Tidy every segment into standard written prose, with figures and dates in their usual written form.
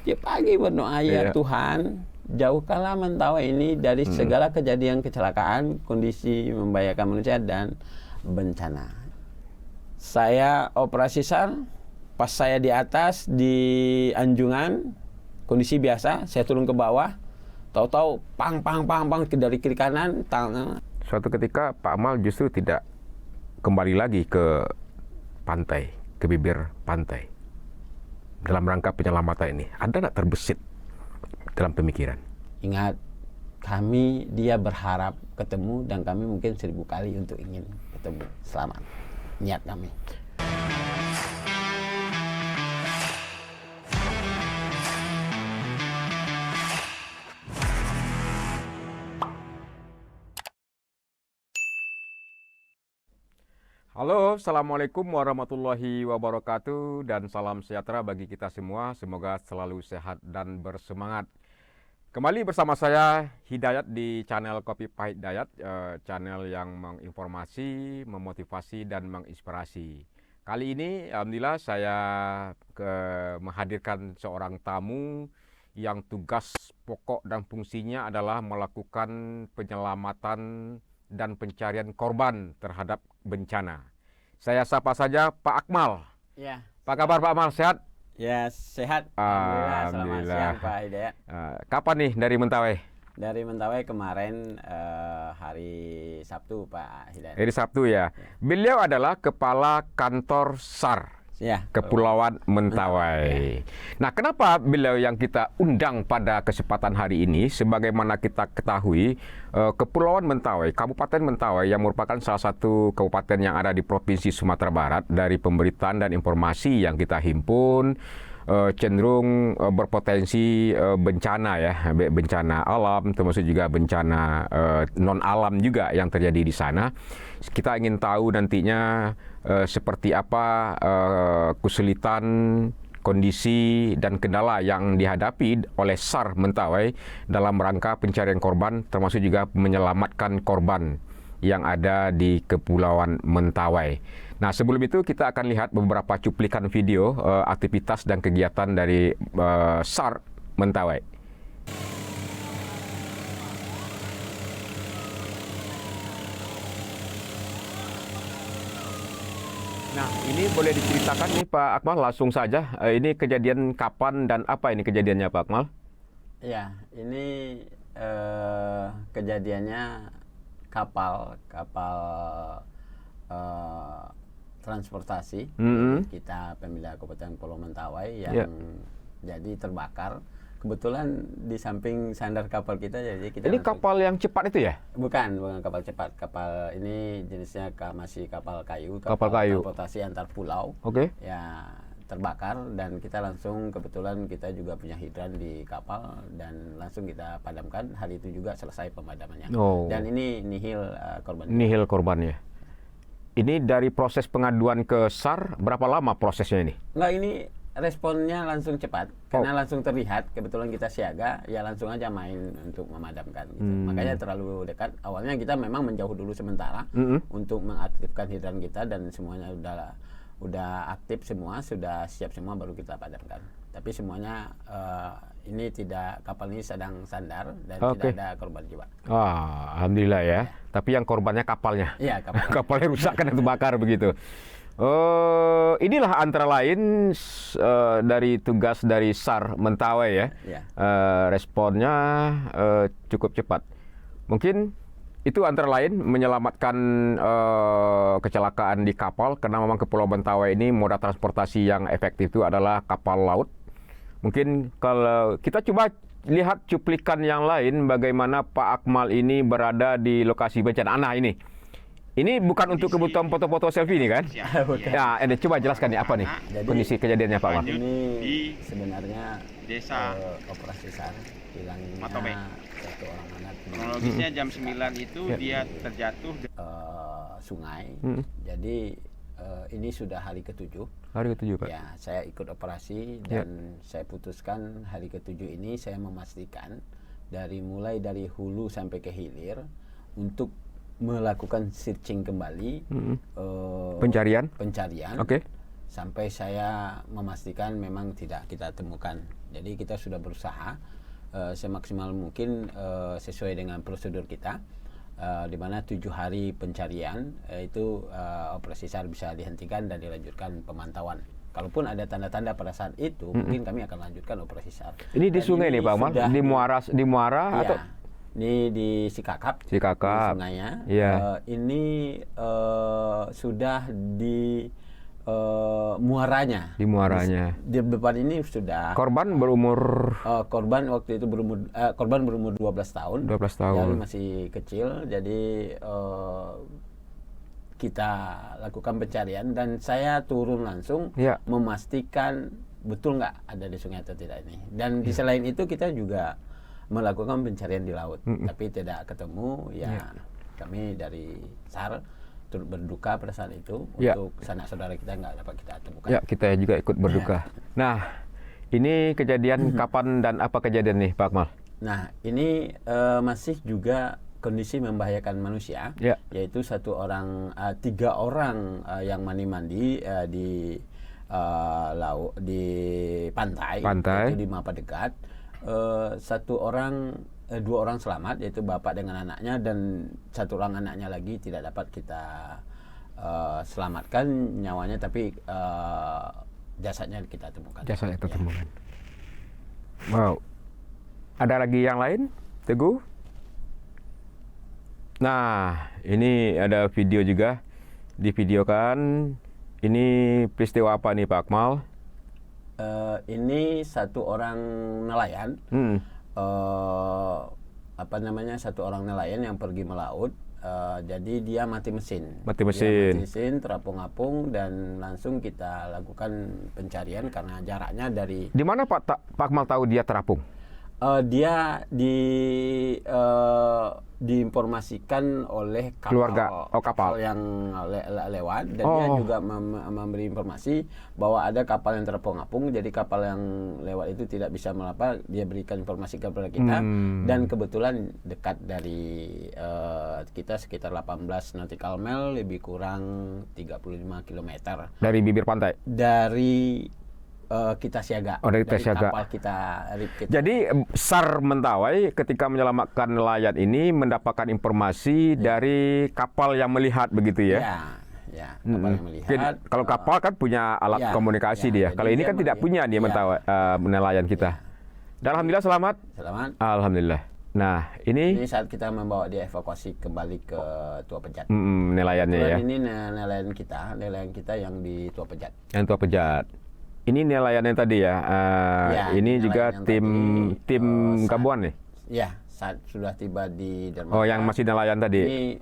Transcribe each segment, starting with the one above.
Tiap pagi berdoa, ya Tuhan, jauhkanlah Mentawai ini dari segala kejadian kecelakaan, kondisi membahayakan manusia dan bencana. Saya operasi SAR, pas saya di atas di Anjungan, kondisi biasa, saya turun ke bawah, tahu-tahu pang dari kiri kanan. Suatu ketika Pak Akmal justru tidak kembali lagi ke pantai, ke bibir pantai. Dalam rangka penyelamatan ini, ada nggak terbesit dalam pemikiran? Ingat, dia berharap ketemu dan kami mungkin 1000 kali untuk ingin ketemu. Selamat. Niat kami. Halo, Assalamualaikum warahmatullahi wabarakatuh, dan salam sejahtera bagi kita semua. Semoga selalu sehat dan bersemangat. Kembali bersama saya Hidayat di channel Kopi Pahit Dayat, channel yang menginformasi, memotivasi, dan menginspirasi. Kali ini alhamdulillah saya menghadirkan seorang tamu yang tugas pokok dan fungsinya adalah melakukan penyelamatan dan pencarian korban terhadap bencana. Saya sapa saja Pak Akmal. Ya. Apa kabar Pak Akmal, sehat? Ya, sehat. Alhamdulillah. Selamat siang Pak Hidayat. Kapan nih dari Mentawai? Dari Mentawai kemarin hari Sabtu Pak Hidayat. Hari Sabtu ya. Beliau adalah Kepala Kantor SAR. Ya, Kepulauan Mentawai. Nah, kenapa beliau yang kita undang pada kesempatan hari ini? Sebagaimana kita ketahui, Kepulauan Mentawai, Kabupaten Mentawai yang merupakan salah satu kabupaten yang ada di Provinsi Sumatera Barat, dari pemberitaan dan informasi yang kita himpun, cenderung berpotensi bencana ya, bencana alam, termasuk juga bencana non alam juga yang terjadi di sana. Kita ingin tahu nantinya seperti apa kesulitan, kondisi dan kendala yang dihadapi oleh SAR Mentawai dalam rangka pencarian korban, termasuk juga menyelamatkan korban yang ada di Kepulauan Mentawai. Nah, sebelum itu kita akan lihat beberapa cuplikan video aktivitas dan kegiatan dari SAR Mentawai. Nah, ini boleh diceritakan nih Pak Akmal langsung saja. Ini kejadian kapan dan apa ini kejadiannya Pak Akmal? Ya, ini kejadiannya kapal transportasi kita Pemda Kabupaten Pulau Mentawai yang jadi terbakar. Kebetulan di samping sandar kapal kita, jadi kita. Ini kapal yang cepat itu ya? Bukan kapal cepat. Kapal ini jenisnya masih kapal kayu. Kapal kayu. Transportasi antar pulau. Oke. Ya, terbakar dan kita langsung, kebetulan kita juga punya hidran di kapal dan langsung kita padamkan. Hari itu juga selesai pemadamannya. Dan ini nihil korban. Nihil korbannya. Ini dari proses pengaduan ke SAR, berapa lama prosesnya ini? Enggak, ini responnya langsung cepat karena langsung terlihat. Kebetulan kita siaga, ya langsung aja main untuk memadamkan gitu. Makanya terlalu dekat. Awalnya kita memang menjauh dulu sementara untuk mengaktifkan hidran kita, dan semuanya udah aktif semua, sudah siap semua, baru kita padamkan. Tapi semuanya ini kapal ini sedang sandar dan tidak ada korban jiwa. Alhamdulillah ya. Tapi yang korbannya kapalnya. Iya, kapalnya rusak karena terbakar begitu. Inilah antara lain dari tugas dari SAR Mentawai ya. Responnya cukup cepat. Mungkin itu antara lain menyelamatkan kecelakaan di kapal, karena memang Kepulauan Mentawai ini moda transportasi yang efektif itu adalah kapal laut. Mungkin kalau kita coba lihat cuplikan yang lain, bagaimana Pak Akmal ini berada di lokasi bencana. Nah, ini bukan untuk kebutuhan foto-foto selfie ini kan? Ya, coba jelaskan nih apa nih kondisi kejadiannya Pak Akmal. Ini sebenarnya desa operasi SAR, hilangnya satu orang anak. Kronologisnya jam 9 itu dia terjatuh sungai. Jadi ini sudah hari ke-7. Hari ke-7 Pak. Ya, saya ikut operasi dan saya putuskan hari ke-7 ini saya memastikan mulai dari hulu sampai ke hilir untuk melakukan searching kembali, pencarian, sampai saya memastikan memang tidak kita temukan Jadi kita sudah berusaha semaksimal mungkin sesuai dengan prosedur kita, di mana 7 hari pencarian itu operasi SAR bisa dihentikan dan dilanjutkan pemantauan. Kalaupun ada tanda-tanda pada saat itu, mungkin kami akan lanjutkan operasi SAR. Ini di sungai nih Pak Akmal, di Muara ya, atau ini di Sikakap, Sikakap. di sungainya. Iya. Ini sudah di muaranya. Di muaranya. Di depan ini sudah. Korban berumur Korban waktu itu korban berumur 12 tahun. 12 tahun. Jadi masih kecil. Jadi kita lakukan pencarian dan saya turun langsung Ya. memastikan betul nggak ada di sungai atau tidak ini. Dan di selain itu kita juga melakukan pencarian di laut, tapi tidak ketemu. Ya, kami dari SAR turut berduka pada saat itu untuk sanak saudara kita nggak dapat kita temukan. Ya, kita juga ikut berduka. Nah, ini kejadian kapan dan apa kejadian nih Pak Akmal? Nah, ini masih juga kondisi membahayakan manusia, yaitu 3 orang yang mandi-mandi di laut, di pantai. Itu di Mapa Dekat. 2 orang selamat, yaitu bapak dengan anaknya, dan 1 orang anaknya lagi tidak dapat kita selamatkan nyawanya, tapi jasadnya kita temukan. Jasadnya kita temukan. Wow. Ada lagi yang lain, Teguh? Nah, ini ada video juga, divideokan. Ini peristiwa apa nih Pak Akmal? Ini 1 orang nelayan. 1 orang nelayan yang pergi melaut. Jadi dia mati mesin. Mati mesin, terapung-apung, dan langsung kita lakukan pencarian karena jaraknya dari. Di mana Pak Akmal tahu dia terapung? Dia diinformasikan oleh kapal yang lewat, dan dia juga memberi informasi bahwa ada kapal yang terapung-apung. Jadi kapal yang lewat itu tidak bisa melapar, dia berikan informasi kepada kita, dan kebetulan dekat dari kita sekitar 18 nautical mile, lebih kurang 35 km dari bibir pantai. Dari kita siaga. Dari siaga. Kapal kita. Jadi SAR Mentawai ketika menyelamatkan nelayan ini mendapatkan informasi dari kapal yang melihat, begitu ya? Ya, kapal yang melihat. Jadi, kalau kapal kan punya alat komunikasi dia. Kalau ini kan tidak punya dia Mentawai, nelayan kita. Dan alhamdulillah selamat. Selamat. Alhamdulillah. Nah, ini saat kita membawa dia evakuasi kembali ke Tua Pejat. Nelayannya ya. Ini nelayan kita yang di Tua Pejat. Yang Tua Pejat. Ini nelayannya tadi ya. Ini juga tim gabungan nih. Ya, saat sudah tiba di dermaga. Oh, yang masih nelayan tadi. Ini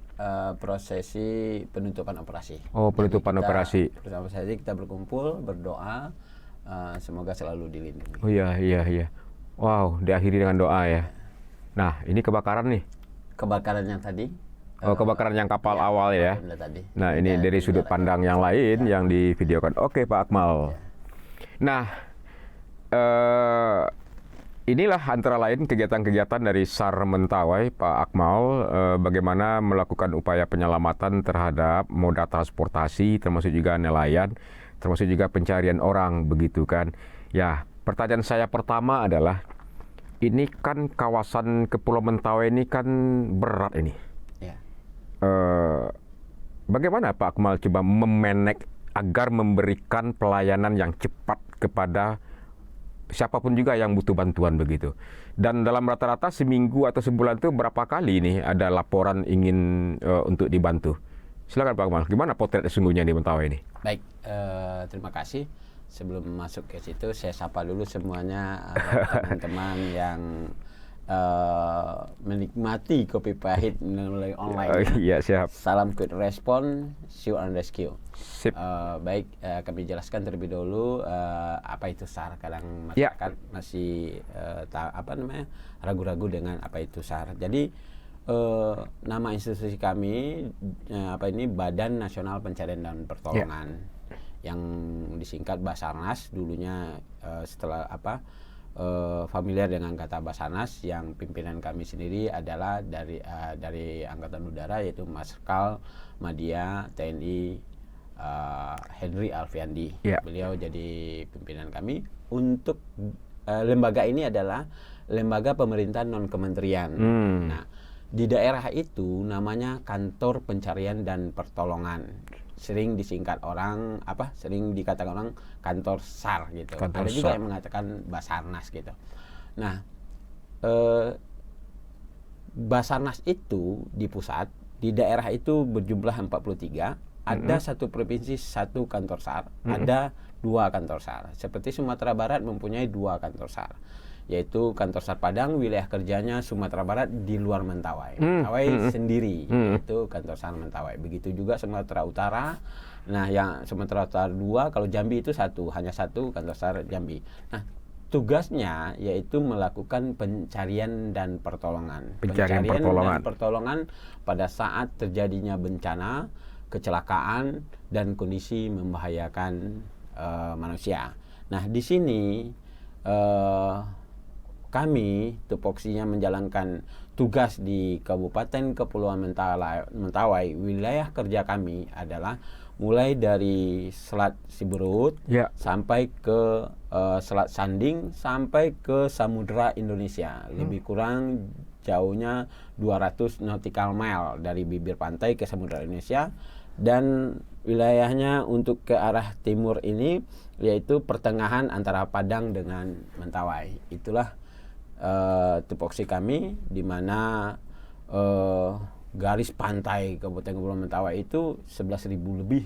prosesi penutupan operasi. Oh, penutupan operasi. Bersama saja kita berkumpul, berdoa, semoga selalu dilindungi. Oh iya. Wow, diakhiri dengan doa ya. Nah, ini kebakaran nih. Kebakaran yang tadi. Kebakaran yang kapal awal ya. Tadi. Nah, ini dari sudut pandang yang lain yang divideokan. Oke, Pak Akmal. Nah, inilah antara lain kegiatan-kegiatan dari SAR Mentawai, Pak Akmal, bagaimana melakukan upaya penyelamatan terhadap moda transportasi, termasuk juga nelayan, termasuk juga pencarian orang, begitu kan. Ya, pertanyaan saya pertama adalah, ini kan kawasan Kepulauan Mentawai ini kan berat ini. Ya. Bagaimana Pak Akmal coba memanage agar memberikan pelayanan yang cepat kepada siapapun juga yang butuh bantuan begitu. Dan dalam rata-rata seminggu atau sebulan itu berapa kali nih ada laporan ingin untuk dibantu? Silakan Pak Akmal, gimana potret sesungguhnya di Mentawai ini? Baik, terima kasih. Sebelum masuk ke situ, saya sapa dulu semuanya teman-teman yang menikmati kopi pahit melalui online. Iya, siap. Salam quick response, shoot and rescue. Sip. Baik, kami jelaskan terlebih dahulu apa itu SAR. Kadang masyarakat masih ragu-ragu dengan apa itu SAR. Jadi nama institusi kami Badan Nasional Pencarian dan Pertolongan, yang disingkat Basarnas dulunya, setelah familiar dengan kata Basarnas, yang pimpinan kami sendiri adalah dari Angkatan Udara, yaitu Marskal Madya TNI Henry Alfiandi. Beliau jadi pimpinan kami untuk lembaga ini adalah lembaga pemerintahan non kementerian. Nah, di daerah itu namanya Kantor Pencarian dan Pertolongan. Sering disingkat orang sering dikatakan orang kantor SAR gitu. Kantor Ada juga SAR. yang mengatakan Basarnas gitu. Nah, Basarnas itu di pusat, di daerah itu berjumlah 43, ada satu provinsi satu kantor SAR, ada 2 kantor SAR. Seperti Sumatera Barat mempunyai 2 kantor SAR, yaitu kantor SAR Padang, wilayah kerjanya Sumatera Barat di luar Mentawai. Mentawai sendiri, yaitu kantor SAR Mentawai. Begitu juga Sumatera Utara. Nah, yang Sumatera Utara 2, kalau Jambi itu hanya satu kantor SAR Jambi. Nah, tugasnya yaitu melakukan pencarian dan pertolongan. Pencarian dan pertolongan pada saat terjadinya bencana, kecelakaan, dan kondisi membahayakan manusia. Nah, di sini kami tupoksinya menjalankan tugas di Kabupaten Kepulauan Mentawai. Wilayah kerja kami adalah mulai dari Selat Siberut sampai ke Selat Sanding sampai ke Samudra Indonesia. Lebih kurang jauhnya 200 nautical mile dari bibir pantai ke Samudra Indonesia, dan wilayahnya untuk ke arah timur ini yaitu pertengahan antara Padang dengan Mentawai. Itulah tupoksi kami, di mana garis pantai Kabupaten Kepulauan Mentawai itu 11.000 lebih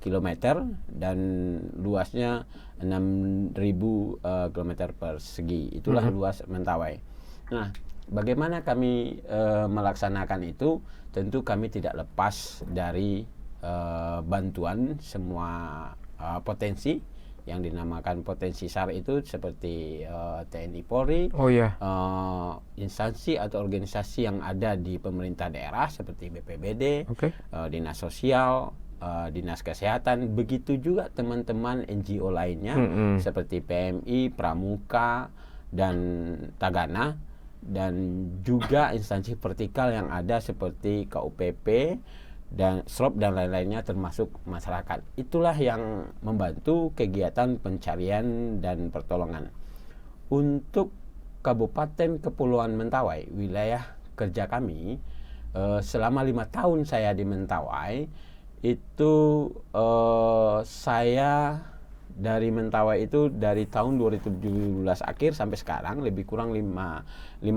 kilometer dan luasnya 6.000 kilometer persegi. Itulah luas Mentawai. Nah, bagaimana kami melaksanakan itu? Tentu kami tidak lepas dari bantuan semua potensi yang dinamakan potensi SAR itu, seperti TNI Polri, instansi atau organisasi yang ada di pemerintah daerah seperti BPBD, Dinas Sosial, Dinas Kesehatan, begitu juga teman-teman NGO lainnya seperti PMI, Pramuka, dan Tagana, dan juga instansi vertikal yang ada seperti KUPP dan SROP dan lain-lainnya, termasuk masyarakat. Itulah yang membantu kegiatan pencarian dan pertolongan. Untuk Kabupaten Kepulauan Mentawai, wilayah kerja kami, selama 5 tahun saya di Mentawai, itu saya dari Mentawai itu dari tahun 2017 akhir sampai sekarang, lebih kurang 5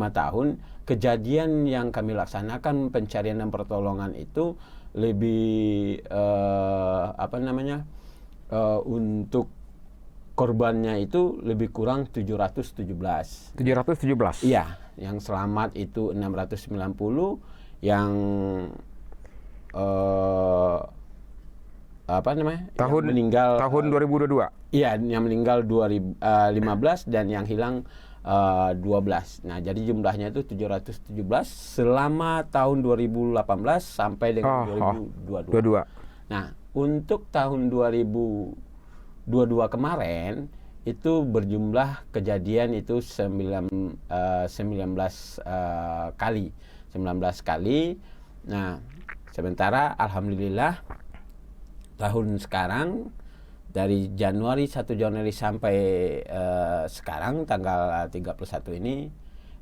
tahun. Kejadian yang kami laksanakan pencarian dan pertolongan itu lebih untuk korbannya itu lebih kurang 717. 717? Iya, yang selamat itu 690, yang tahun meninggal tahun 2022. Iya, yang meninggal 2015 dan yang hilang 12. Nah, jadi jumlahnya itu 717 selama tahun 2018 sampai dengan 2022. Nah, untuk tahun 2022 kemarin itu berjumlah kejadian itu 19 kali. Nah, sementara alhamdulillah tahun sekarang dari 1 Januari sampai sekarang tanggal 31 ini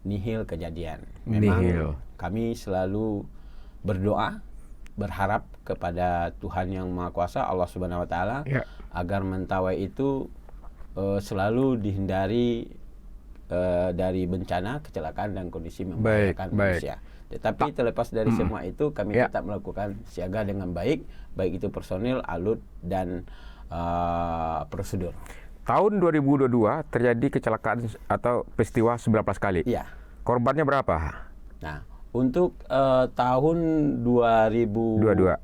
nihil kejadian. Memang kami selalu berdoa, berharap kepada Tuhan yang Maha Kuasa, Allah Subhanahu wa taala, agar Mentawai itu selalu dihindari dari bencana, kecelakaan, dan kondisi membahayakan manusia. Tetapi terlepas dari semua itu, kami tetap melakukan siaga dengan baik itu personil, alut, dan prosedur. Tahun 2022 terjadi kecelakaan atau peristiwa 19 kali. Iya. Korbannya berapa? Nah, untuk tahun 2022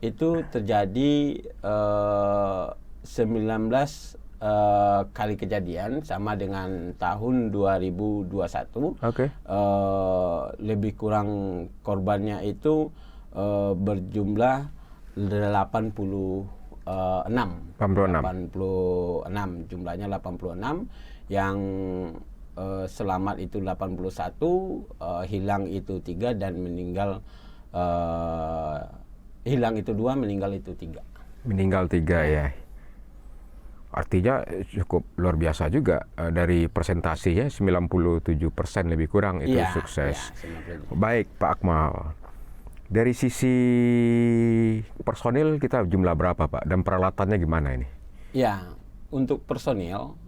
itu terjadi 19 kali kejadian, sama dengan tahun 2021. Lebih kurang korbannya itu berjumlah 86, jumlahnya 86, yang selamat itu 81, hilang itu 3, dan meninggal hilang itu 2, meninggal itu 3. Meninggal 3 ya. Artinya cukup luar biasa juga, dari persentasenya 97% lebih kurang itu Iya, sukses. iya, 97. Baik Pak Akmal, dari sisi personil kita jumlah berapa Pak, dan peralatannya gimana ini? Ya, untuk personil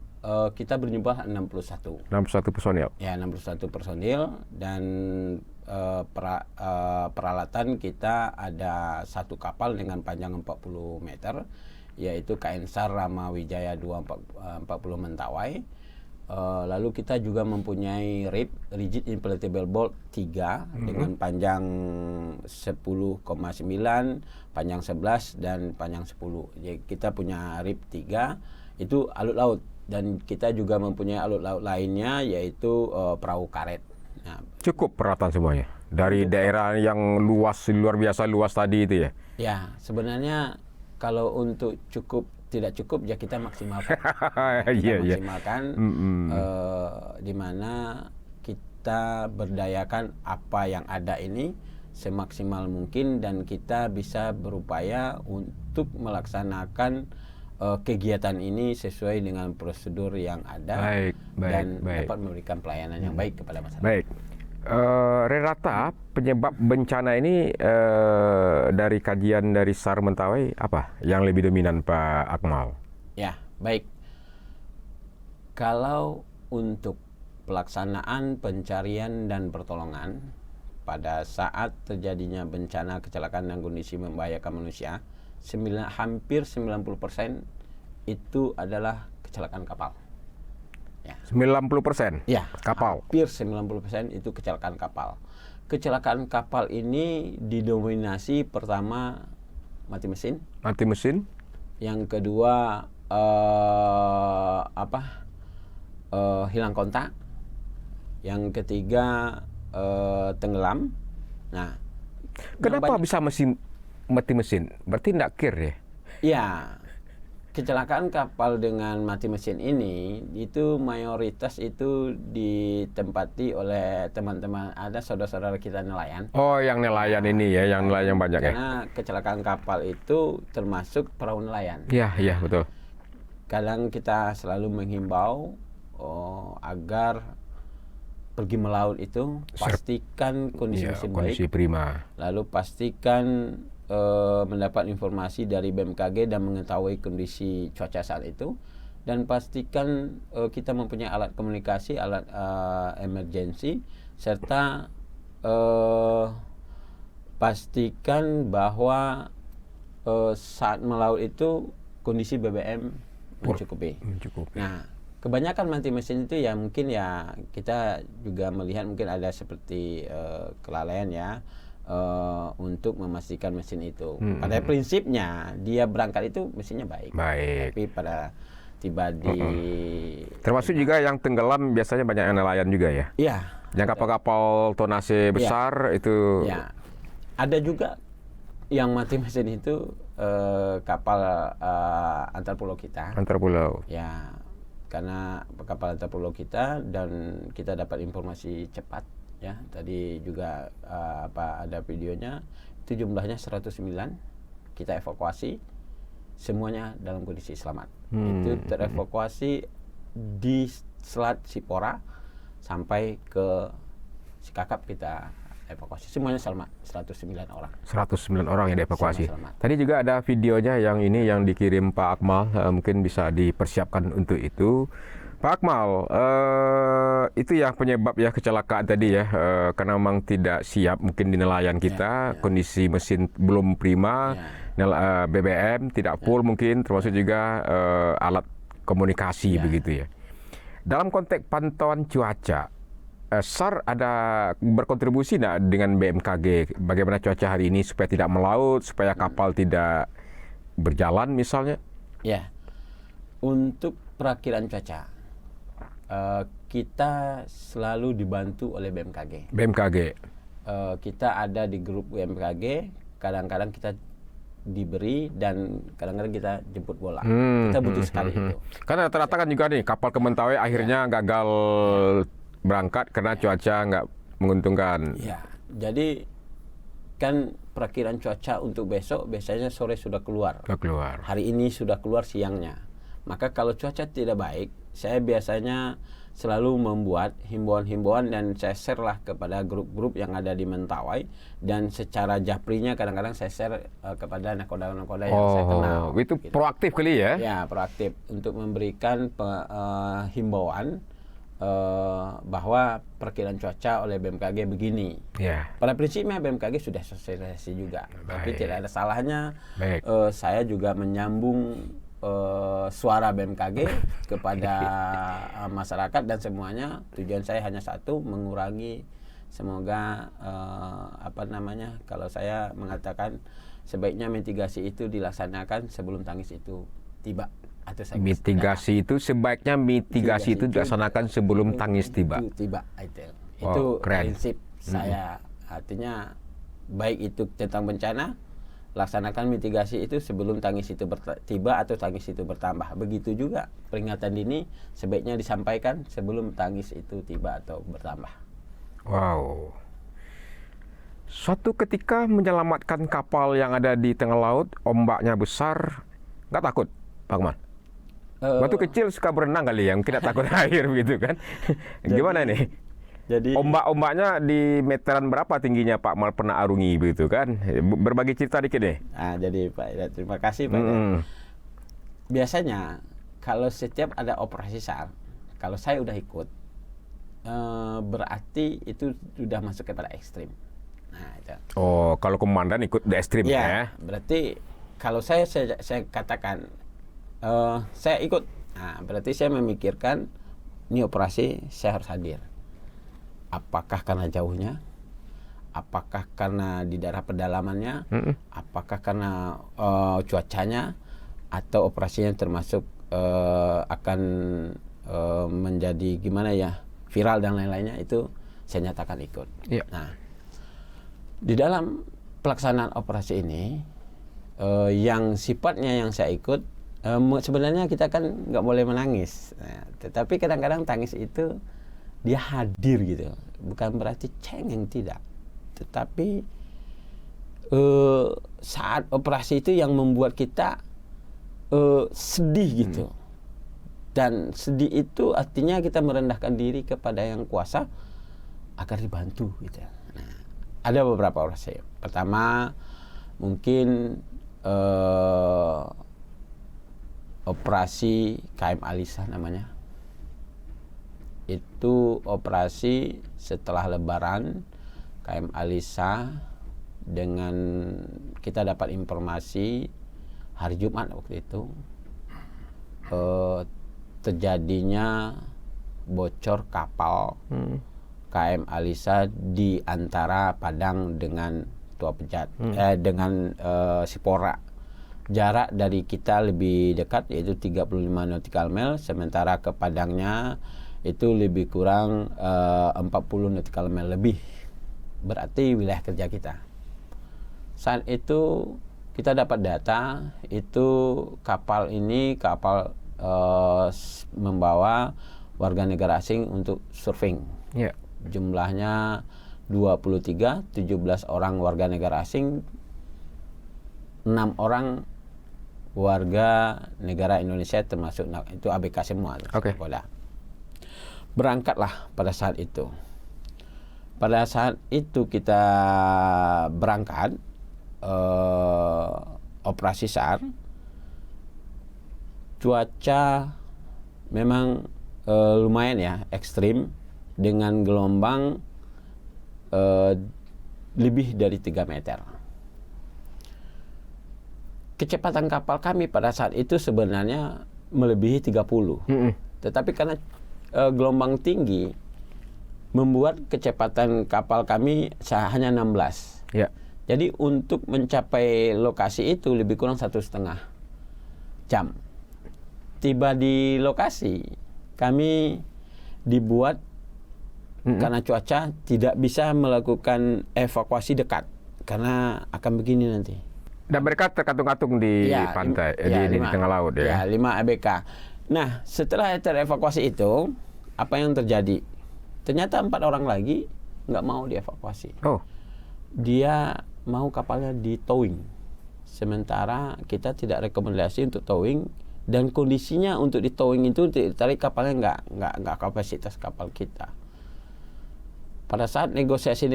kita berjumlah 61. 61 personil. Ya, 61 personil dan peralatan kita ada satu kapal dengan panjang 40 meter, yaitu KN SAR Rama Wijaya 240 Mentawai. Lalu kita juga mempunyai RIB, Rigid Inflatable Boat 3 dengan panjang 10,9, panjang 11 dan panjang 10. Jadi kita punya RIB 3 itu alut laut, dan kita juga mempunyai alut laut lainnya yaitu perahu karet. Nah, Cukup peralatan semuanya dari daerah yang luar biasa luas tadi itu ya. ya sebenarnya kalau untuk tidak cukup ya kita maksimalkan. Iya, iya. Maksimalkan di mana kita berdayakan apa yang ada ini semaksimal mungkin, dan kita bisa berupaya untuk melaksanakan kegiatan ini sesuai dengan prosedur yang ada. Baik, dan baik. dapat memberikan pelayanan yang baik kepada masyarakat. Baik. Rata penyebab bencana ini dari kajian dari SAR Mentawai apa yang lebih dominan Pak Akmal? Ya, baik. Kalau untuk pelaksanaan pencarian dan pertolongan pada saat terjadinya bencana kecelakaan dan kondisi membahayakan manusia, hampir 90% itu adalah kecelakaan kapal. Ya. 90%? Ya, Kapal? Hampir 90% itu kecelakaan kapal. Kecelakaan kapal ini didominasi pertama mati mesin. Mati mesin? Yang kedua hilang kontak. Yang ketiga tenggelam. Nah, Kenapa bisa mati mesin? Berarti tidak kir ya? Ya, kecelakaan kapal dengan mati mesin ini itu mayoritas itu ditempati oleh teman-teman, ada saudara-saudara kita nelayan. Oh, yang nelayan ini ya, yang nelayan banyak ya? Karena kecelakaan kapal itu termasuk perahu nelayan. Iya, iya betul. Kadang kita selalu menghimbau agar pergi melaut itu pastikan kondisi Ya, mesin kondisi baik, prima. lalu pastikan mendapat informasi dari BMKG dan mengetahui kondisi cuaca saat itu, dan pastikan kita mempunyai alat komunikasi, alat emergency, serta pastikan bahwa saat melaut itu kondisi BBM mencukupi. Nah, kebanyakan mati mesin itu ya mungkin ya kita juga melihat mungkin ada seperti kelalaian ya untuk memastikan mesin itu. Pada prinsipnya dia berangkat itu mesinnya baik. Tapi pada tiba di termasuk juga yang tenggelam biasanya banyak yang nelayan juga ya. Iya. Yang kapal-kapal tonase besar itu. Ya. Ada juga yang mati mesin itu kapal antar pulau kita. Antar pulau. Ya. Karena kapal antar pulau kita, dan kita dapat informasi cepat ya. Tadi juga ada videonya, itu jumlahnya 109 kita evakuasi, semuanya dalam kondisi selamat. Itu terevakuasi di Selat Sipora sampai ke Sikakap, kita evakuasi semuanya selamat, 109 orang. 109 orang yang dievakuasi. Selamat. Tadi juga ada videonya yang ini yang dikirim Pak Akmal, mungkin bisa dipersiapkan untuk itu. Pak Akmal, itu yang penyebab ya kecelakaan tadi ya, karena memang tidak siap mungkin di nelayan kita, kondisi mesin belum prima, BBM tidak full mungkin, termasuk juga alat komunikasi begitu ya. Dalam konteks pantauan cuaca, SAR ada berkontribusi tidak dengan BMKG bagaimana cuaca hari ini supaya tidak melaut, supaya kapal tidak berjalan misalnya? Ya, untuk perakiraan cuaca kita selalu dibantu oleh BMKG. Kita ada di grup BMKG, kadang-kadang kita diberi dan kadang-kadang kita jemput bola. Kita butuh sekali itu. Karena rata-rata kan juga nih kapal ke Mentawai akhirnya gagal berangkat karena cuaca nggak menguntungkan. Ya, jadi kan perakiraan cuaca untuk besok biasanya sore sudah keluar. Nggak keluar. Hari ini sudah keluar siangnya. Maka kalau cuaca tidak baik, saya biasanya selalu membuat himbauan-himbauan dan saya share lah kepada grup-grup yang ada di Mentawai, dan secara japrinya kadang-kadang saya share kepada nakoda-nakoda yang saya kenal. Itu gitu. proaktif kali ya? Ya, proaktif untuk memberikan himbauan bahwa perkiraan cuaca oleh BMKG begini. Ya. Pada prinsipnya BMKG sudah sosialisasi juga, tapi tidak ada salahnya saya juga menyambung suara BMKG kepada masyarakat, dan semuanya tujuan saya hanya satu, mengurangi, semoga kalau saya mengatakan sebaiknya mitigasi itu dilaksanakan sebelum tangis itu tiba. Mitigasi itu sebaiknya dilaksanakan sebelum tangis tiba. Itu prinsip saya. Artinya baik itu tentang bencana, laksanakan mitigasi itu sebelum tangis itu tiba atau tangis itu bertambah. Begitu juga peringatan dini sebaiknya disampaikan sebelum tangis itu tiba atau bertambah. Wow. Suatu ketika menyelamatkan kapal yang ada di tengah laut, ombaknya besar, nggak takut, Pak Akmal? Waktu kecil suka berenang kali yang tidak takut air begitu kan? Gimana nih? Jadi ombak-ombaknya di meteran berapa tingginya Pak Akmal pernah arungi begitu kan? Berbagi cerita dikit deh. Jadi Pak, terima kasih Pak. Biasanya kalau setiap ada operasi SAR, kalau saya udah ikut, berarti itu sudah masuk kepada ekstrim. Nah, itu. Oh, kalau komandan ikut di ekstrim ya? Berarti kalau saya katakan saya ikut, berarti saya memikirkan ini operasi saya harus hadir. Apakah karena jauhnya? Apakah karena di daerah pedalamannya? Apakah karena cuacanya? Atau operasinya termasuk akan menjadi gimana ya, viral dan lain-lainnya, itu saya nyatakan ikut. Nah, di dalam pelaksanaan operasi ini yang sifatnya yang saya ikut, sebenarnya kita kan nggak boleh menangis, tetapi kadang-kadang tangis itu dia hadir gitu, bukan berarti cengeng, tidak, tetapi saat operasi itu yang membuat kita sedih gitu, dan sedih itu artinya kita merendahkan diri kepada yang kuasa agar dibantu gitu. Nah, ada beberapa operasi. Pertama mungkin operasi KM Alisa namanya. Itu operasi setelah Lebaran, KM Alisa, dengan kita dapat informasi hari Jumat waktu itu terjadinya bocor kapal KM Alisa di antara Padang dengan Tua Pejat, dengan Sipora. Jarak dari kita lebih dekat, yaitu 35 nautical mile, sementara ke Padangnya itu lebih kurang 40 nautical mile lebih. Berarti wilayah kerja kita. Saat itu kita dapat data, itu kapal ini membawa warga negara asing untuk surfing. Jumlahnya 23, 17 orang warga negara asing, 6 orang warga negara Indonesia, termasuk itu ABK semua. Berangkatlah pada saat itu. Pada saat itu kita berangkat operasi SAR. Cuaca memang lumayan ya, ekstrim, dengan gelombang lebih dari 3 meter. Kecepatan kapal kami pada saat itu sebenarnya melebihi 30. Tetapi karena gelombang tinggi membuat kecepatan kapal kami hanya 16. Jadi untuk mencapai lokasi itu lebih kurang 1,5 jam. Tiba di lokasi, kami dibuat karena cuaca tidak bisa melakukan evakuasi dekat, karena akan begini nanti. Dan mereka terkatung-katung di pantai, di tengah laut ya. 5 ABK. Nah, setelah terevakuasi itu, apa yang terjadi? Ternyata 4 orang lagi nggak mau dievakuasi. Dia mau kapalnya di towing. Sementara kita tidak rekomendasi untuk towing Dan kondisinya untuk di towing itu ditarik kapalnya nggak kapasitas kapal kita. Pada saat negosiasi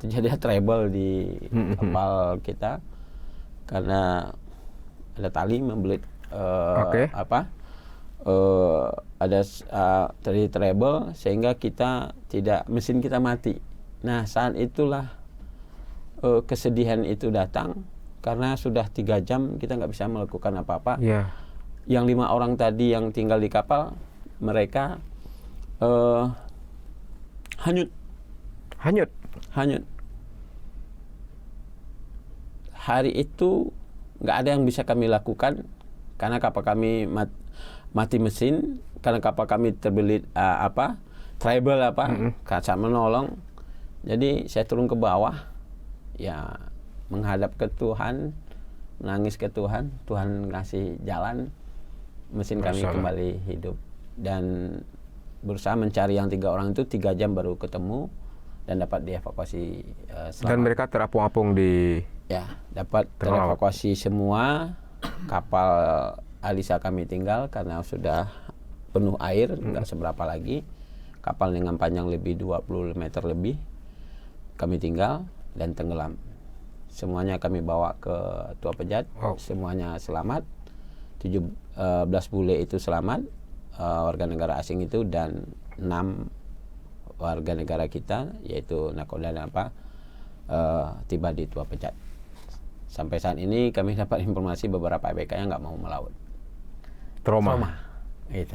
terjadi trouble di kapal kita karena ada tali membelit ada terjadi trouble sehingga mesin kita mati. Nah, saat itulah kesedihan itu datang karena sudah 3 jam kita nggak bisa melakukan apa-apa. Yeah. Yang 5 orang tadi yang tinggal di kapal, mereka hanyut. Hari itu nggak ada yang bisa kami lakukan karena kapal kami mati mesin, karena kapal kami terbelit trouble saat menolong. Jadi saya turun ke bawah, ya menghadap ke Tuhan, menangis ke Tuhan. Tuhan ngasih jalan, mesin kami kembali hidup dan berusaha mencari yang 3 orang itu 3 jam baru ketemu dan dapat dievakuasi selamat. Dan mereka terapung-apung di... Ya, dapat terevakuasi semua. Kapal Alisa kami tinggal karena sudah penuh air, nggak seberapa lagi. Kapal dengan panjang lebih 20 meter lebih kami tinggal dan tenggelam. Semuanya kami bawa ke Tua Pejat, semuanya selamat. 17 bule itu selamat, warga negara asing itu, dan 6 warga negara kita yaitu nakoda dan tiba di Tua Pejat. Sampai saat ini kami dapat informasi beberapa ABK yang nggak mau melaut. Trauma. Gitu.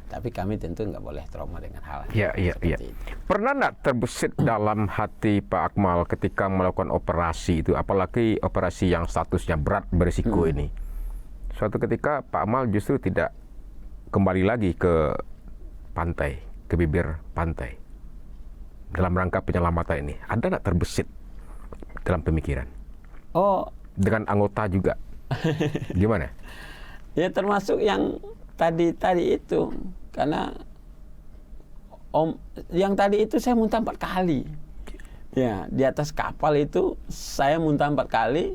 Tapi kami tentu nggak boleh trauma dengan hal Iya. itu. Pernah nggak terbesit dalam hati Pak Akmal ketika melakukan operasi itu, apalagi operasi yang statusnya berat berisiko ini? Suatu ketika Pak Akmal justru tidak kembali lagi ke pantai, ke bibir pantai dalam rangka penyelamatan ini. Ada nggak terbesit dalam pemikiran? Dengan anggota juga. Gimana? Ya termasuk yang tadi itu, karena yang tadi itu saya muntah 4 kali. Ya, di atas kapal itu saya muntah 4 kali.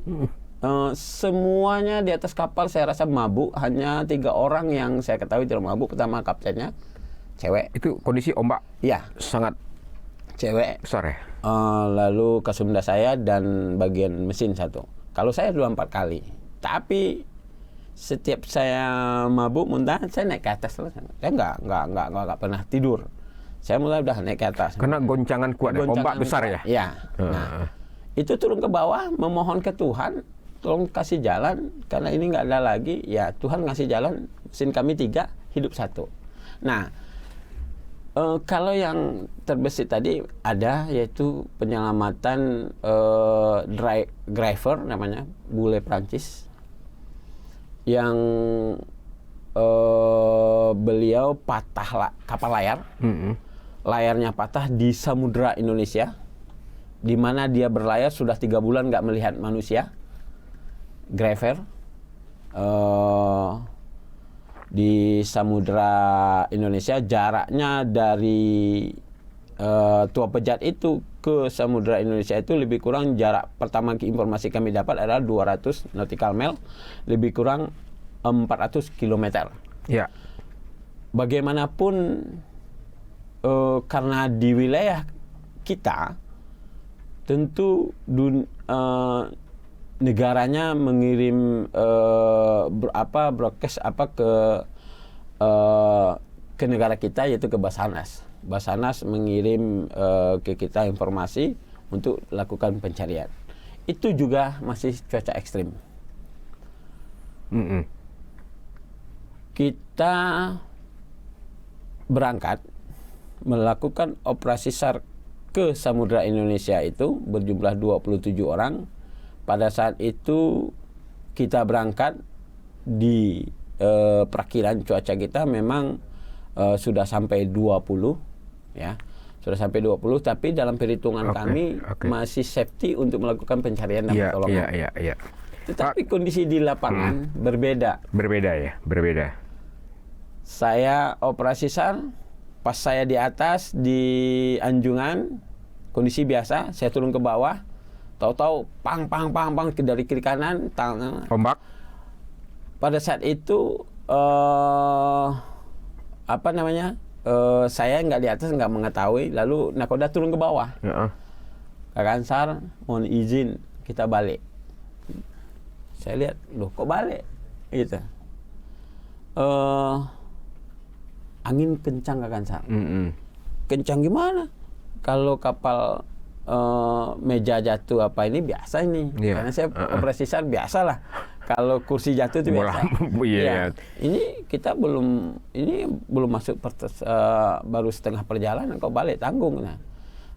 Semuanya di atas kapal saya rasa mabuk. Hanya 3 orang yang saya ketahui tidak mabuk. Pertama kaptennya, cewek. Itu kondisi ombak? Ya, sangat cewek. Besar ya? Lalu kasumda saya dan bagian mesin 1. Kalau saya 4 kali. Tapi setiap saya mabuk muntah, saya naik ke atas terus. Saya nggak pernah tidur. Saya mulai udah naik ke atas. Karena goncangan kuat, ombak besar ya? Iya. Nah, itu turun ke bawah, memohon ke Tuhan, tolong kasih jalan, karena ini nggak ada lagi. Ya Tuhan ngasih jalan, mesin kami 3, hidup 1. Nah, kalau yang terbesit tadi ada, yaitu penyelamatan driver namanya, bule Prancis, yang beliau patah kapal layar, layarnya patah di Samudra Indonesia, di mana dia berlayar sudah 3 bulan nggak melihat manusia. Driver di Samudra Indonesia, jaraknya dari Tua Pejat itu ke Samudra Indonesia itu lebih kurang, jarak pertama informasi kami dapat adalah 200 nautical mile, lebih kurang 400 km. Ya. Bagaimanapun karena di wilayah kita tentu negaranya mengirim broadcast ke negara kita, yaitu ke Basarnas. Basarnas mengirim ke kita informasi untuk lakukan pencarian. Itu juga masih cuaca ekstrim. Kita berangkat melakukan operasi SAR ke Samudra Indonesia itu berjumlah 27 orang. Pada saat itu kita berangkat di perakiran cuaca kita memang sudah sampai 20 ya. Sudah sampai 20, tapi dalam perhitungan kami masih safety untuk melakukan pencarian dan pertolongan. Iya. Tetapi kondisi di lapangan berbeda. Berbeda. Saya operasi SAR, pas saya di atas di Anjungan, kondisi biasa, saya turun ke bawah, tahu-tahu pang dari kiri kanan, ombak pada saat itu saya nggak di atas, nggak mengetahui. Lalu nakoda turun ke bawah. Kak Ansar, mohon izin kita balik. Saya lihat, loh kok balik? Gitu. Angin kencang Kak Ansar. Kencang gimana? Kalau kapal meja jatuh apa ini biasa ini. Karena saya operasi SAR biasalah. Kalau kursi jatuh itu biasa. Ya. Ini kita belum masuk baru setengah perjalanan kok balik, tanggung. Nah,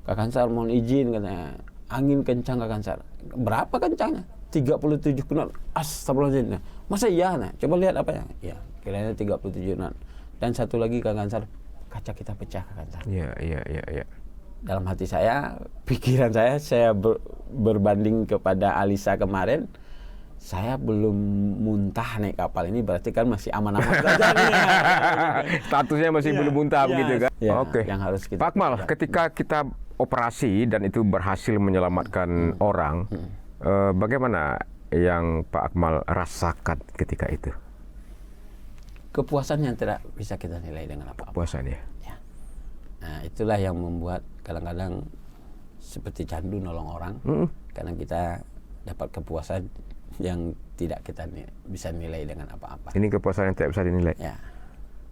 Kak Ansar mohon izin katanya. Angin kencang Kak Ansar. Berapa kencangnya? 37 knot. Astagfirullahaladzim. Masa iya? Nah, coba lihat apa ya? Ya, kiranya 37 knot. Dan satu lagi Kak Ansar, kaca kita pecah Kak Ansar. Iya. Dalam hati saya, pikiran saya berbanding kepada Alisa kemarin, saya belum muntah naik kapal ini, berarti kan masih aman-aman saja. Statusnya masih belum muntah begitu kan? Ya, Oke. yang harus kita Pak Akmal, ketika kita operasi dan itu berhasil menyelamatkan orang, bagaimana yang Pak Akmal rasakan ketika itu? Kepuasan yang tidak bisa kita nilai dengan apa-apa. Kepuasan ya. Nah, itulah yang membuat kadang-kadang seperti candu nolong orang, karena kita dapat kepuasan yang tidak kita bisa nilai dengan apa-apa. Ini kepuasan yang tidak bisa dinilai. Ya.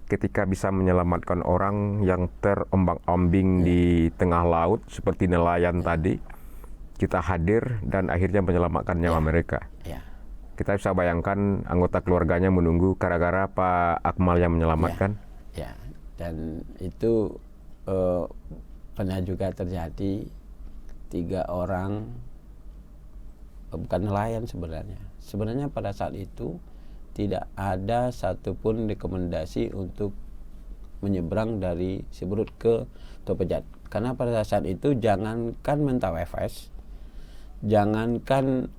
Ketika bisa menyelamatkan orang yang terombang-ambing di tengah laut seperti nelayan tadi, kita hadir dan akhirnya menyelamatkan nyawa mereka. Ya. Kita bisa bayangkan anggota keluarganya menunggu gara-gara Pak Akmal yang menyelamatkan. Ya. Dan itu pernah juga terjadi 3 orang, bukan nelayan sebenarnya. Sebenarnya pada saat itu tidak ada satupun rekomendasi untuk menyeberang dari Siberut ke Topejat. Karena pada saat itu jangankan Mentawai Fest, jangankan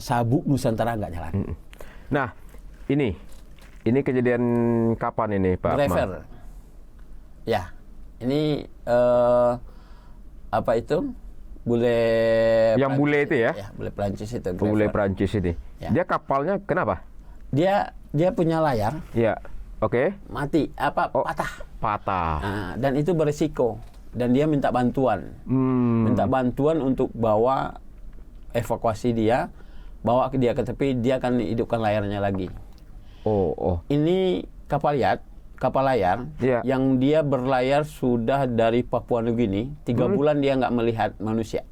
Sabuk Nusantara nggak jalan. Nah, ini kejadian kapan ini Pak Akmal? Driver. Ya, ini bule yang Prancis, bule itu ya? Ya, bule Prancis itu. Bule Prancis ini. Ya. Dia kapalnya kenapa? Dia punya layar. Ya, oke. Mati, patah. Patah. Nah, dan itu berisiko. Dan dia minta bantuan. Minta bantuan untuk bawa evakuasi dia, bawa dia ke tepi, dia akan hidupkan layarnya lagi. Oh. Ini kapal layar yang dia berlayar sudah dari Papua Nugini, 3 bulan dia nggak melihat manusia.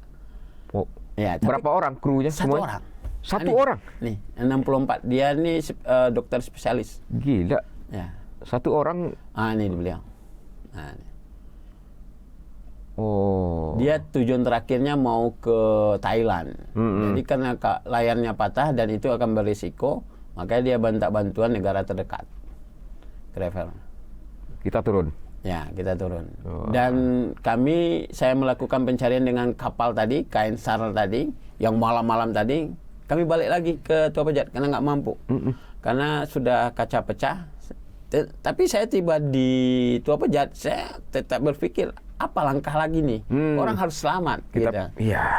Oh. Ya, berapa orang krunya semuanya? Satu orang? Nih, 64. Dia nih dokter spesialis. Gila. Ya. Satu orang. Ini beliau. Nah, ini. Oh. Dia tujuan terakhirnya mau ke Thailand. Jadi karena layarnya patah dan itu akan berisiko, makanya dia minta bantuan negara terdekat. Driver. Kita turun. Ya, kita turun. Dan saya melakukan pencarian dengan kapal tadi, KN SAR tadi, yang malam-malam tadi, kami balik lagi ke Topejat karena nggak mampu. Karena sudah kaca pecah. Tapi saya tiba di Topejat, saya tetap berpikir, apa langkah lagi nih? Orang harus selamat. Iya.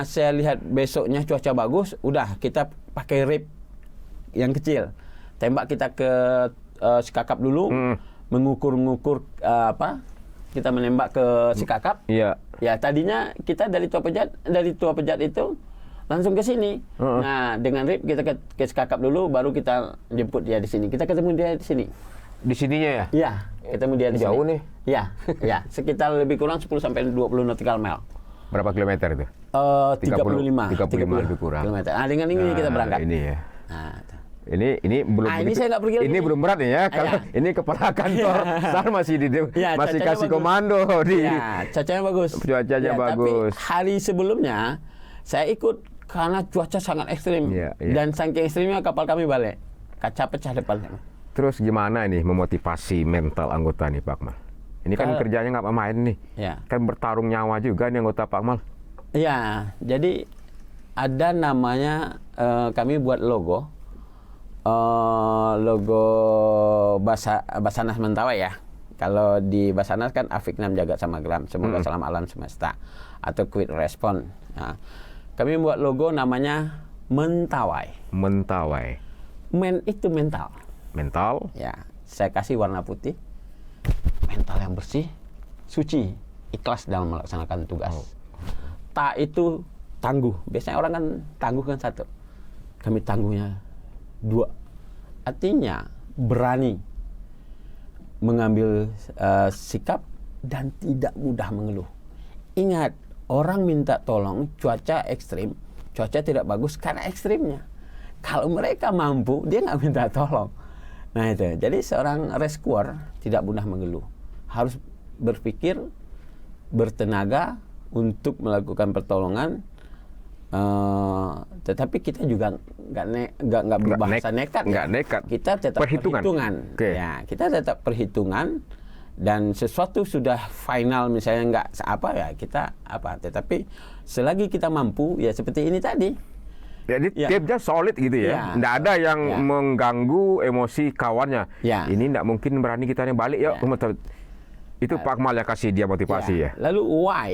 Saya lihat besoknya cuaca bagus, udah kita pakai rip yang kecil. Tembak kita ke Sikakap dulu, mengukur-ngukur kita menembak ke Sikakap. Iya. Ya, tadinya kita dari Tua Pejat itu langsung ke sini. Nah, dengan rip kita ke Sikakap dulu, baru kita jemput dia di sini. Kita ketemu dia di sini. Di sininya ya? Iya, ketemu dia di sini. Jauh nih. Iya, sekitar lebih kurang 10 sampai 20 nautical mile. Berapa kilometer itu? 35 lebih kurang. kilometer. Dengan ini kita berangkat. Ini ya. Nah, Ini belum ini saya nggak pergi lagi. Ini belum berat ya, karena ini kepala kantor SAR masih masih kasih bagus. Komando di. Ya, cuacanya bagus. Cuacanya bagus. Tapi hari sebelumnya saya ikut karena cuaca sangat ekstrim. Dan saking ekstrimnya kapal kami balik, kaca pecah depannya. Terus gimana ini memotivasi mental anggota nih Pak Akmal? Ini kan kerjanya nggak main nih. Kan bertarung nyawa juga nih anggota Pak Akmal. Iya, jadi ada namanya kami buat logo Basarnas Mentawai ya. Kalau di Basarnas kan Afiknam Jagat Samagelam, semoga salam alam semesta, atau Quick Response. Nah, kami buat logo namanya Mentawai. Mentawai. Men itu mental. Mental. Ya, saya kasih warna putih. Mental yang bersih, suci, ikhlas dalam melaksanakan tugas. Ta itu tangguh. Biasanya orang kan tangguh kan satu. Kami tangguhnya 2. Artinya berani mengambil sikap dan tidak mudah mengeluh. Ingat, orang minta tolong cuaca ekstrim, cuaca tidak bagus karena ekstrimnya. Kalau mereka mampu, dia nggak minta tolong. Nah itu, jadi seorang rescuer tidak mudah mengeluh. Harus berpikir, bertenaga untuk melakukan pertolongan. Tetapi kita juga nggak berbahasa nekat. Nggak nekat. Kita tetap perhitungan. Okay. Ya, kita tetap perhitungan. Dan sesuatu sudah final misalnya nggak apa ya kita apa. Tetapi selagi kita mampu ya seperti ini tadi. Jadi timnya solid gitu ya. Nggak ada yang mengganggu emosi kawannya. Ya. Ini nggak mungkin berani kita balik yuk. Itu Pak Akmal yang kasih dia motivasi ya. Lalu why?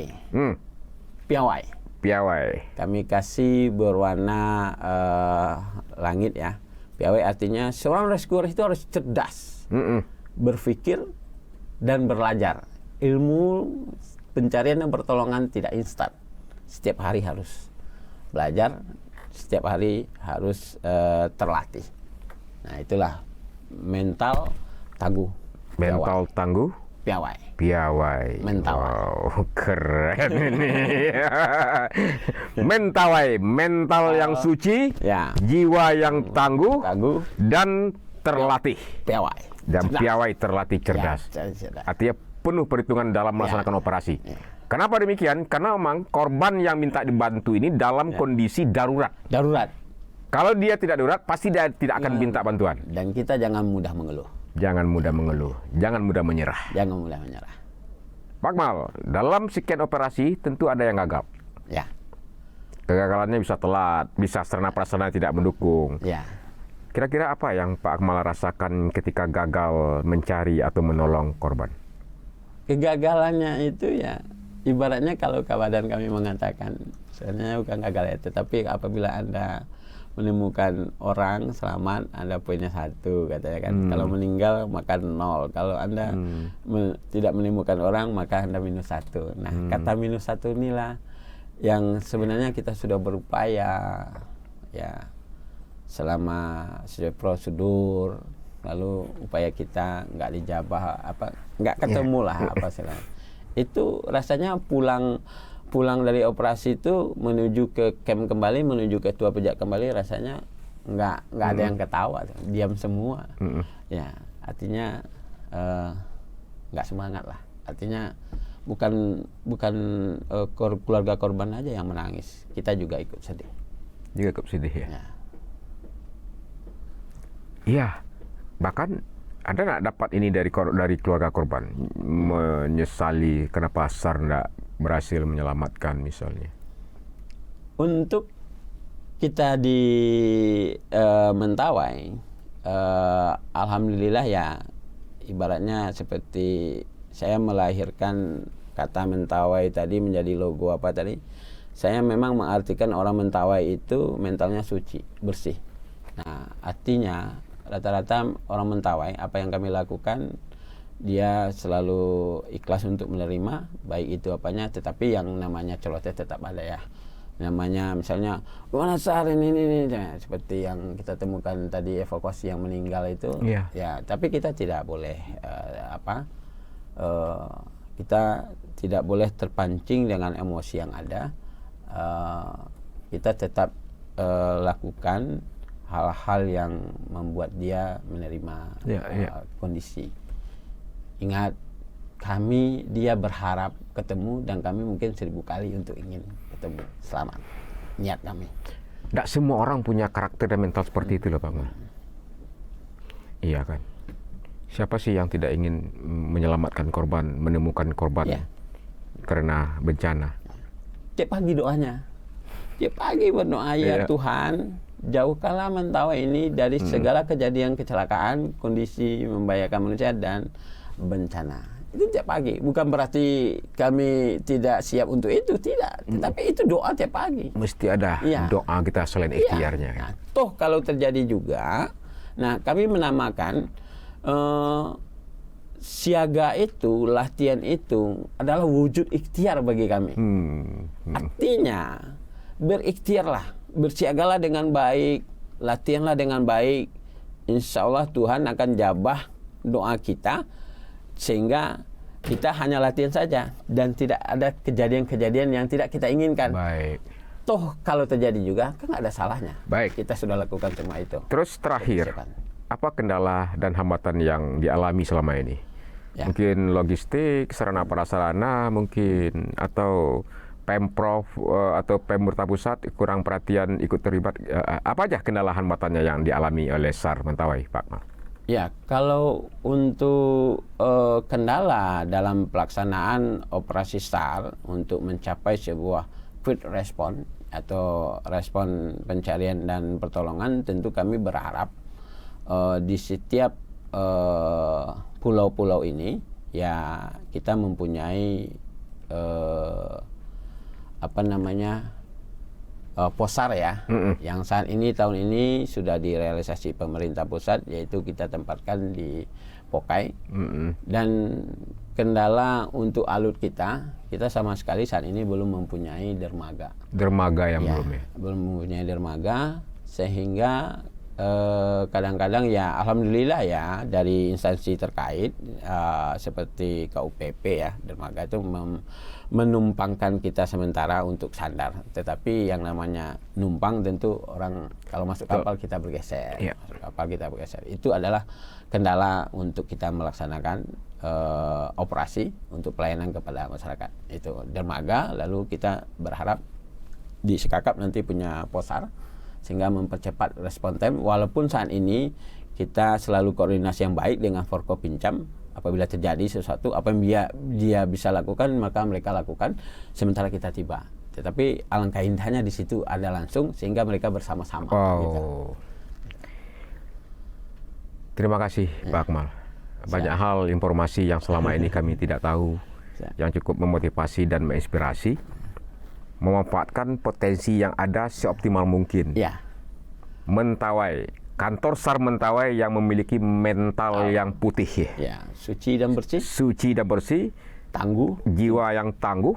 Piawai. Piawai. Kami kasih berwarna langit ya. Piawai artinya seorang rescuer itu harus cerdas, berpikir dan belajar. Ilmu pencarian dan pertolongan tidak instan. Setiap hari harus belajar, setiap hari harus terlatih. Nah itulah mental tangguh. Mental tangguh. Piawai. Piawai. Mentawai. Wow, keren ini. Mentawai, mental yang suci, Ya. jiwa yang tangguh, dan terlatih. Piawai. Dan piawai terlatih cerdas. Ya, cerdas. Artinya penuh perhitungan dalam melaksanakan operasi. Kenapa demikian? Karena memang korban yang minta dibantu ini dalam kondisi darurat. Darurat. Kalau dia tidak darurat, pasti dia tidak akan minta bantuan. Dan kita jangan mudah mengeluh. Jangan mudah mengeluh, jangan mudah menyerah. Jangan mudah menyerah. Pak Akmal, dalam sekian operasi tentu ada yang gagal. Ya. Kegagalannya bisa telat, bisa sarana prasarana tidak mendukung. Ya. Kira-kira apa yang Pak Akmal rasakan ketika gagal mencari atau menolong korban? Kegagalannya itu ya ibaratnya kalau kawadan kami mengatakan sebenarnya bukan gagal ya, tetapi apabila Anda menemukan orang selamat, Anda poinnya 1 katanya kan. Kalau meninggal maka 0. Kalau Anda tidak menemukan orang maka Anda -1. Nah, kata -1 inilah yang sebenarnya kita sudah berupaya ya selama sesuai prosedur, lalu upaya kita nggak dijabah nggak ketemu lah apa istilahnya. Itu rasanya pulang dari operasi itu menuju ke camp kembali, menuju ke Tua Pejat kembali, rasanya nggak ada yang ketawa, diam semua. Ya, artinya nggak semangat lah. Artinya bukan keluarga korban aja yang menangis, kita juga ikut sedih. Juga ikut sedih ya. Iya, bahkan Anda nggak dapat ini dari keluarga korban, menyesali kenapa SAR nggak berhasil menyelamatkan misalnya. Untuk kita di Mentawai, alhamdulillah ya, ibaratnya seperti saya melahirkan kata Mentawai tadi menjadi logo apa tadi. Saya memang mengartikan orang Mentawai itu mentalnya suci, bersih. Nah, artinya rata-rata orang Mentawai, apa yang kami lakukan, dia selalu ikhlas untuk menerima, baik itu apanya, tetapi yang namanya celoteh tetap ada ya. Namanya misalnya, mana SAR ini, seperti yang kita temukan tadi evakuasi yang meninggal itu, ya. Tapi kita tidak boleh kita tidak boleh terpancing dengan emosi yang ada. Kita tetap lakukan hal-hal yang membuat dia menerima kondisi. Ingat, dia berharap ketemu dan kami mungkin 1000 kali untuk ingin ketemu. Selamat. Niat kami. Tidak semua orang punya karakter dan mental seperti itu loh Pak Akmal. Iya kan. Siapa sih yang tidak ingin menyelamatkan korban, menemukan korban karena bencana? Tiap pagi doanya. Tiap pagi berdoa, ya Tuhan, jauhkanlah Mentawai ini dari segala kejadian kecelakaan, kondisi membahayakan manusia dan bencana. Itu tiap pagi. Bukan berarti kami tidak siap untuk itu, tidak. Tetapi itu doa tiap pagi. Mesti ada Iya. doa kita selain ikhtiarnya. Nah, toh kalau terjadi juga, nah kami menamakan siaga itu, latihan itu adalah wujud ikhtiar bagi kami. Artinya berikhtiarlah, bersiagalah dengan baik, latihanlah dengan baik. Insya Allah Tuhan akan jabah doa kita, sehingga kita hanya latihan saja dan tidak ada kejadian-kejadian yang tidak kita inginkan. Baik. Toh kalau terjadi juga kan nggak ada salahnya. Baik. Kita sudah lakukan semua itu. Terus terakhir, Persiapan. apa kendala dan hambatan yang dialami selama ini? Ya. Mungkin logistik, sarana prasarana, mungkin atau Pemprov atau Pemerintah Pusat kurang perhatian ikut terlibat. Apa aja kendala hambatannya yang dialami oleh SAR Mentawai, Pak Akmal? Ya, kalau untuk kendala dalam pelaksanaan operasi SAR untuk mencapai sebuah quick response atau respon pencarian dan pertolongan, tentu kami berharap di setiap pulau-pulau ini ya kita mempunyai posar ya, yang saat ini tahun ini sudah direalisasi pemerintah pusat, yaitu kita tempatkan di Pokai. Dan kendala untuk alut kita sama sekali saat ini belum mempunyai dermaga. Dermaga yang Ya, belum ya? belum mempunyai dermaga, sehingga kadang-kadang ya alhamdulillah ya dari instansi terkait seperti KUPP ya, dermaga itu menumpangkan kita sementara untuk sandar. Tetapi yang namanya numpang tentu orang kalau masuk kapal kita bergeser. Iya. Masuk kapal kita bergeser. Itu adalah kendala untuk kita melaksanakan operasi untuk pelayanan kepada masyarakat. Itu dermaga, lalu kita berharap di Sekakap nanti punya posar sehingga mempercepat respon time, walaupun saat ini kita selalu koordinasi yang baik dengan Forkopincam. Apabila terjadi sesuatu, apa yang dia bisa lakukan, maka mereka lakukan sementara kita tiba. Tetapi alangkah indahnya di situ ada langsung, sehingga mereka bersama-sama. Gitu. Terima kasih Pak Akmal. Banyak hal informasi yang selama ini kami tidak tahu, yang cukup memotivasi dan menginspirasi. Memanfaatkan potensi yang ada seoptimal mungkin. Ya. Mentawai, kantor SAR Mentawai yang memiliki mental yang putih ya. Ya, suci dan bersih, Suci dan bersih, tangguh, jiwa yang tangguh,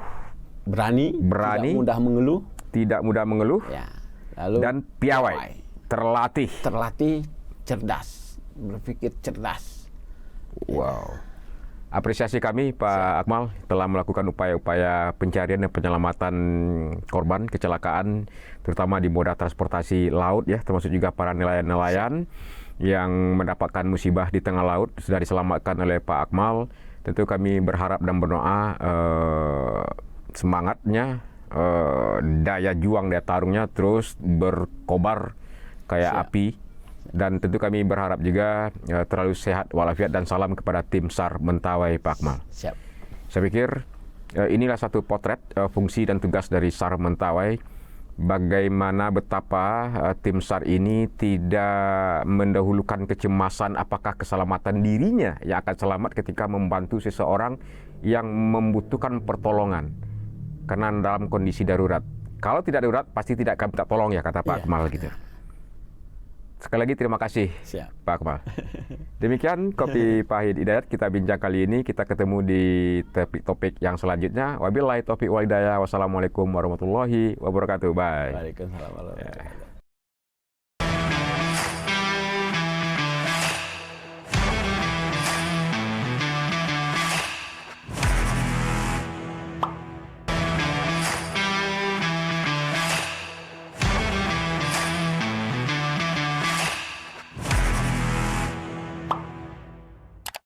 berani, tidak mudah mengeluh. tidak mudah mengeluh, Ya. Lalu dan piawai, terlatih. terlatih, cerdas, berpikir cerdas. Wow. Apresiasi kami Pak Akmal telah melakukan upaya-upaya pencarian dan penyelamatan korban kecelakaan, terutama di moda transportasi laut ya, termasuk juga para nelayan-nelayan yang mendapatkan musibah di tengah laut sudah diselamatkan oleh Pak Akmal. Tentu kami berharap dan berdoa semangatnya, daya juang, daya tarungnya terus berkobar kayak api. Dan tentu kami berharap juga terlalu sehat walafiat, dan salam kepada tim SAR Mentawai Pak Akmal. Siap. Saya pikir inilah satu potret fungsi dan tugas dari SAR Mentawai. Bagaimana betapa tim SAR ini tidak mendahulukan kecemasan apakah keselamatan dirinya yang akan selamat ketika membantu seseorang yang membutuhkan pertolongan. Karena dalam kondisi darurat, kalau tidak darurat pasti tidak akan minta tolong ya, kata Pak Akmal gitu. Sekali lagi terima kasih. Siap. Pak Akmal. Demikian Kopi Pahit Hidayat kita bincang kali ini. Kita ketemu di topik yang selanjutnya. Wabillahi taufiq wal hidayah. Wassalamualaikum warahmatullahi wabarakatuh. Bye. Waalaikumsalam warahmatullahi wabarakatuh.